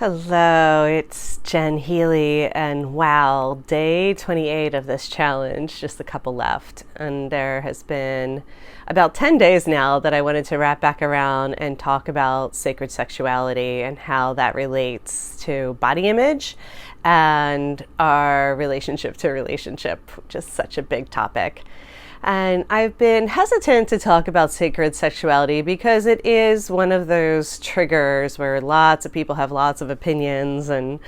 Hello, it's Jen Healy, and wow, day 28 of this challenge, just a couple left. And there has been about 10 days now that I wanted to wrap back around and talk about sacred sexuality and how that relates to body image and our relationship to relationship, which is such a big topic. And I've been hesitant to talk about sacred sexuality because it is one of those triggers where lots of people have lots of opinions, and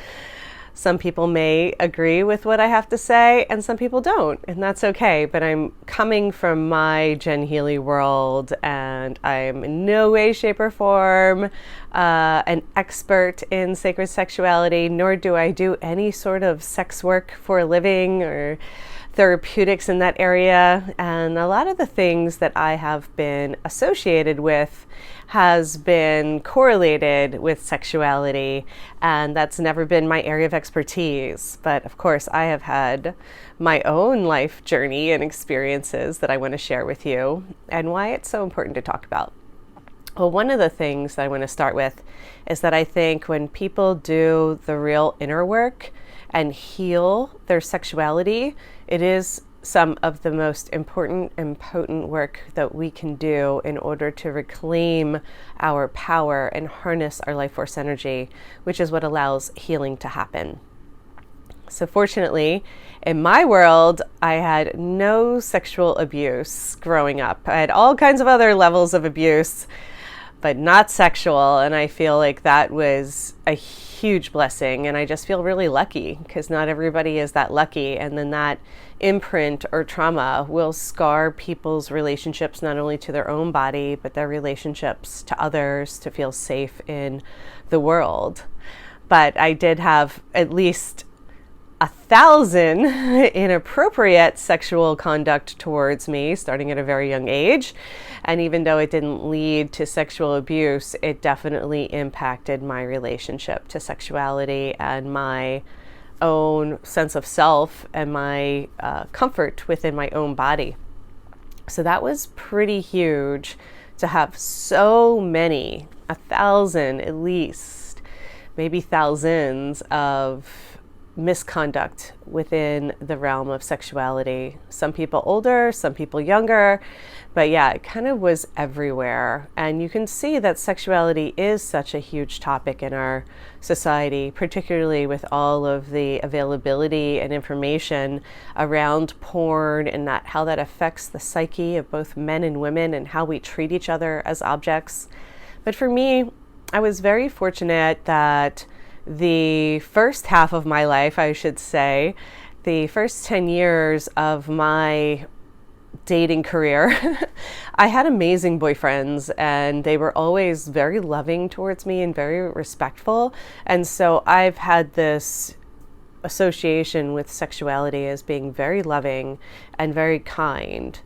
some people may agree with what I have to say and some people don't, and that's okay. But I'm coming from my Jen Healy world, and I'm in no way, shape, or form an expert in sacred sexuality, nor do I do any sort of sex work for a living or therapeutics in that area. And a lot of the things that I have been associated with has been correlated with sexuality, and that's never been my area of expertise. But of course, I have had my own life journey and experiences that I want to share with you and why it's so important to talk about. Well, one of the things that I want to start with is that I think when people do the real inner work and heal their sexuality, it is some of the most important and potent work that we can do in order to reclaim our power and harness our life force energy, which is what allows healing to happen. So fortunately, in my world, I had no sexual abuse growing up. I had all kinds of other levels of abuse, but not sexual. And I feel like that was a huge blessing. And I just feel really lucky because not everybody is that lucky. And then that imprint or trauma will scar people's relationships, not only to their own body, but their relationships to others, to feel safe in the world. But I did have at least 1,000 inappropriate sexual conduct towards me starting at a very young age. And even though it didn't lead to sexual abuse, it definitely impacted my relationship to sexuality and my own sense of self and my comfort within my own body. So that was pretty huge to have so many, 1,000 at least, maybe thousands of misconduct within the realm of sexuality. Some people older, some people younger, but yeah, it kind of was everywhere. And you can see that sexuality is such a huge topic in our society, particularly with all of the availability and information around porn and that how that affects the psyche of both men and women and how we treat each other as objects. But for me, I was very fortunate that the first half of my life, I should say, the first 10 years of my dating career, I had amazing boyfriends, and they were always very loving towards me and very respectful. And so I've had this association with sexuality as being very loving and very kind.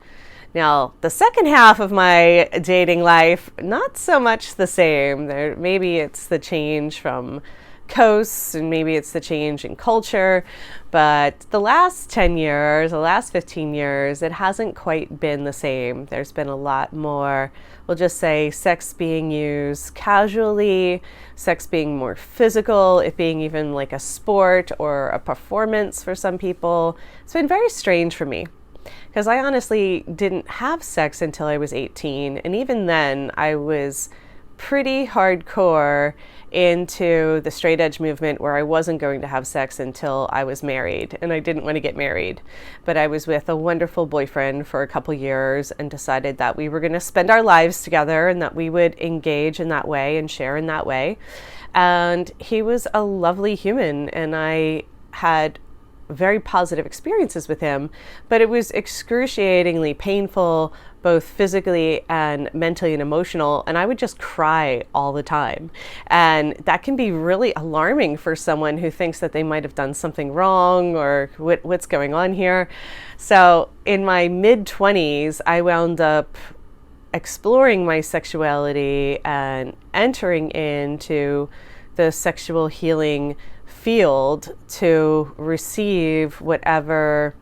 Now, the second half of my dating life, not so much the same. Maybe it's the change from coasts, and maybe it's the change in culture, but the last 10 years, the last 15 years, it hasn't quite been the same. There's been a lot more, we'll just say, sex being used casually, sex being more physical, it being even like a sport or a performance for some people. It's been very strange for me because I honestly didn't have sex until I was 18, and even then I was pretty hardcore into the straight edge movement where I wasn't going to have sex until I was married, and I didn't want to get married. But I was with a wonderful boyfriend for a couple years and decided that we were going to spend our lives together and that we would engage in that way and share in that way. And he was a lovely human, and I had very positive experiences with him, but it was excruciatingly painful, both physically and mentally and emotional, and I would just cry all the time. And that can be really alarming for someone who thinks that they might have done something wrong or what's going on here. So in my mid-20s, I wound up exploring my sexuality and entering into the sexual healing field to receive whatever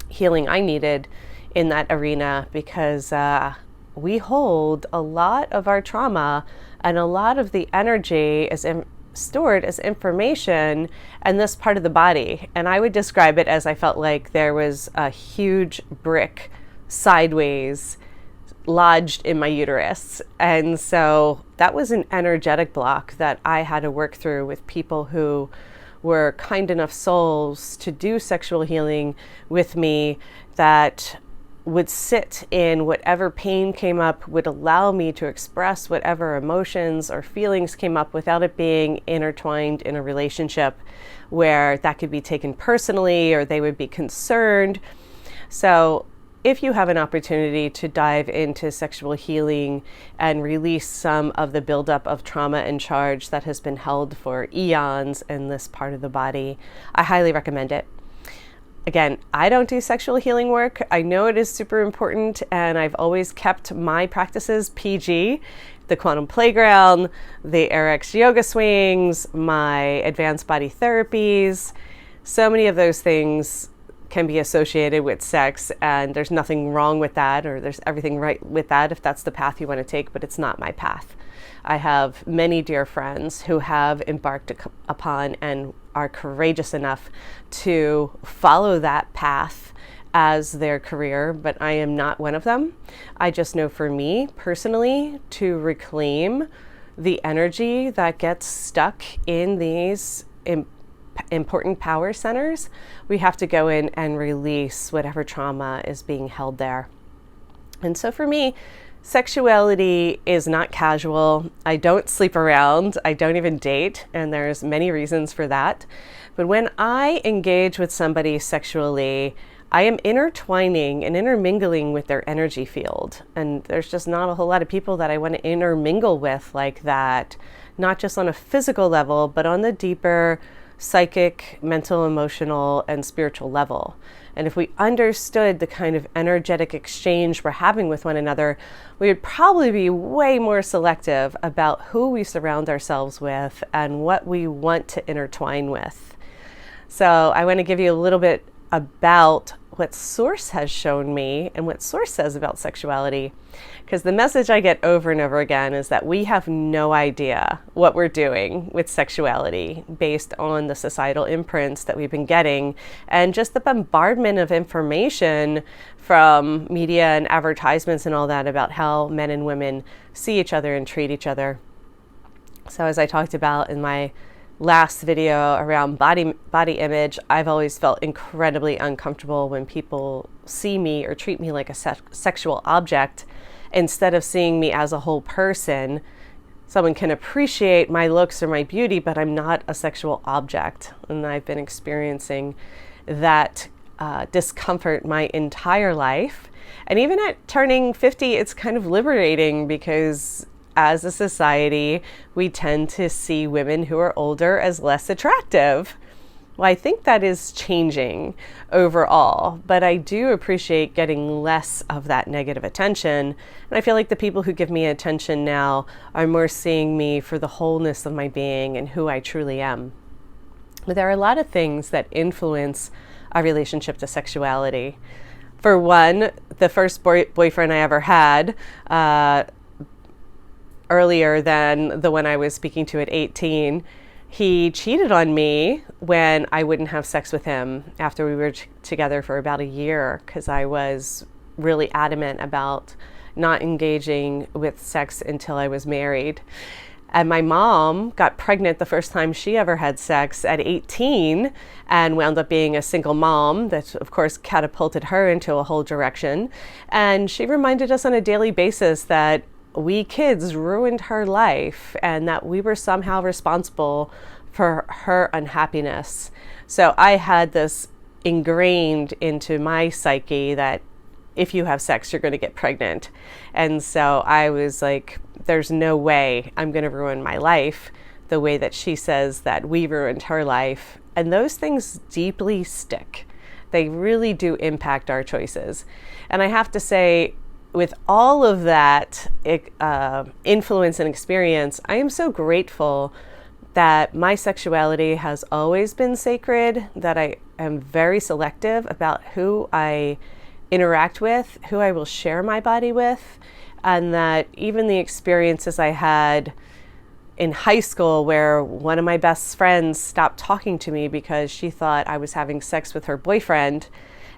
healing I needed in that arena, because we hold a lot of our trauma and a lot of the energy is stored as information in this part of the body. And I would describe it as I felt like there was a huge brick sideways lodged in my uterus. And so that was an energetic block that I had to work through with people who were kind enough souls to do sexual healing with me, that would sit in whatever pain came up, would allow me to express whatever emotions or feelings came up without it being intertwined in a relationship where that could be taken personally or they would be concerned. So if you have an opportunity to dive into sexual healing and release some of the buildup of trauma and charge that has been held for eons in this part of the body, I highly recommend it. Again, I don't do sexual healing work. I know it is super important, and I've always kept my practices PG. The Quantum Playground, the RX Yoga Swings, my advanced body therapies. So many of those things can be associated with sex, and there's nothing wrong with that, or there's everything right with that if that's the path you want to take, but it's not my path. I have many dear friends who have embarked upon and are courageous enough to follow that path as their career, but I am not one of them. I just know for me personally, to reclaim the energy that gets stuck in these important power centers, we have to go in and release whatever trauma is being held there. And so for me, sexuality is not casual. I don't sleep around. I don't even date, and there's many reasons for that. But when I engage with somebody sexually, I am intertwining and intermingling with their energy field. And there's just not a whole lot of people that I want to intermingle with like that, not just on a physical level, but on the deeper psychic, mental, emotional, and spiritual level. And if we understood the kind of energetic exchange we're having with one another, we would probably be way more selective about who we surround ourselves with and what we want to intertwine with. So I want to give you a little bit about what Source has shown me and what Source says about sexuality. Because the message I get over and over again is that we have no idea what we're doing with sexuality based on the societal imprints that we've been getting and just the bombardment of information from media and advertisements and all that about how men and women see each other and treat each other. So as I talked about in my last video around body image, I've always felt incredibly uncomfortable when people see me or treat me like a sexual object instead of seeing me as a whole person. Someone can appreciate my looks or my beauty, but I'm not a sexual object. And I've been experiencing that discomfort my entire life. And even at turning 50, it's kind of liberating because as a society, we tend to see women who are older as less attractive. Well, I think that is changing overall, but I do appreciate getting less of that negative attention. And I feel like the people who give me attention now are more seeing me for the wholeness of my being and who I truly am. But there are a lot of things that influence our relationship to sexuality. For one, the first boyfriend I ever had, earlier than the one I was speaking to at 18, he cheated on me when I wouldn't have sex with him after we were together for about a year, because I was really adamant about not engaging with sex until I was married. And my mom got pregnant the first time she ever had sex at 18 and wound up being a single mom. That, of course, catapulted her into a whole direction. And she reminded us on a daily basis that we kids ruined her life and that we were somehow responsible for her unhappiness. So I had this ingrained into my psyche that if you have sex, you're going to get pregnant. And so I was like, there's no way I'm going to ruin my life the way that she says that we ruined her life. And those things deeply stick. They really do impact our choices. And I have to say, with all of that influence and experience, I am so grateful that my sexuality has always been sacred, that I am very selective about who I interact with, who I will share my body with, and that even the experiences I had in high school where one of my best friends stopped talking to me because she thought I was having sex with her boyfriend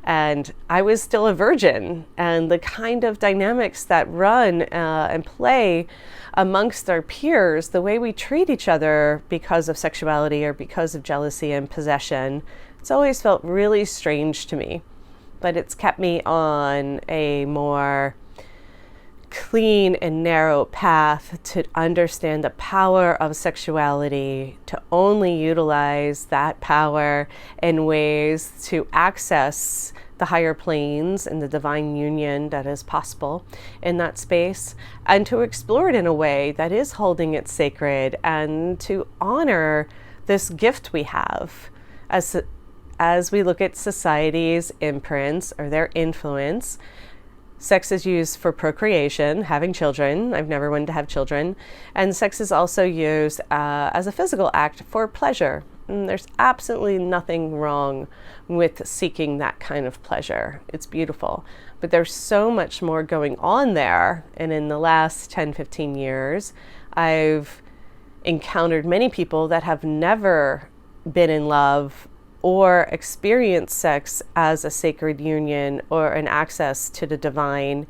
and I was still a virgin, and the kind of dynamics that run and play amongst our peers, the way we treat each other because of sexuality or because of jealousy and possession, it's always felt really strange to me. But it's kept me on a more clean and narrow path to understand the power of sexuality, to only utilize that power in ways to access the higher planes and the divine union that is possible in that space, and to explore it in a way that is holding it sacred and to honor this gift we have as we look at society's imprints or their influence. Sex is used for procreation, having children. I've never wanted to have children. And sex is also used as a physical act for pleasure. And there's absolutely nothing wrong with seeking that kind of pleasure. It's beautiful. But there's so much more going on there. And in the last 10, 15 years, I've encountered many people that have never been in love or experience sex as a sacred union or an access to the divine.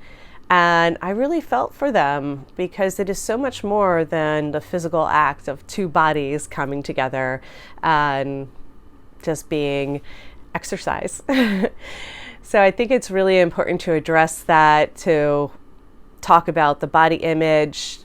And I really felt for them because it is so much more than the physical act of two bodies coming together and just being exercise. So I think it's really important to address that, to talk about the body image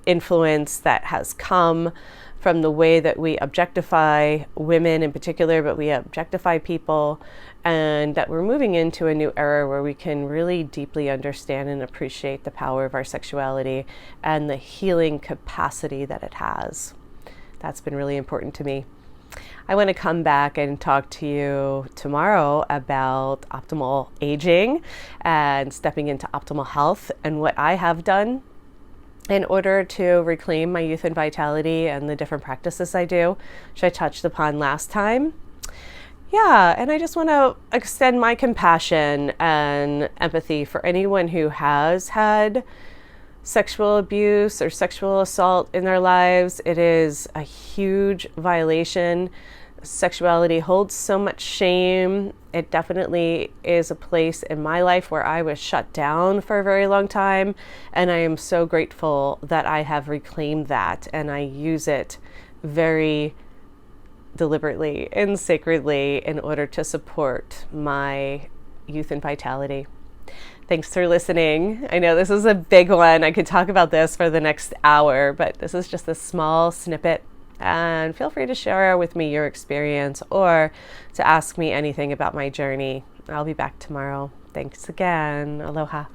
influence that has come from the way that we objectify women in particular, but we objectify people, and that we're moving into a new era where we can really deeply understand and appreciate the power of our sexuality and the healing capacity that it has. That's been really important to me. I want to come back and talk to you tomorrow about optimal aging and stepping into optimal health and what I have done in order to reclaim my youth and vitality and the different practices I do, which I touched upon last time. Yeah, and I just want to extend my compassion and empathy for anyone who has had sexual abuse or sexual assault in their lives. It is a huge violation. Sexuality holds so much shame. It definitely is a place in my life where I was shut down for a very long time, and I am so grateful that I have reclaimed that, and I use it very deliberately and sacredly in order to support my youth and vitality. Thanks for listening. I know this is a big one. I could talk about this for the next hour, but this is just a small snippet. And feel free to share with me your experience or to ask me anything about my journey. I'll be back tomorrow. Thanks again. Aloha.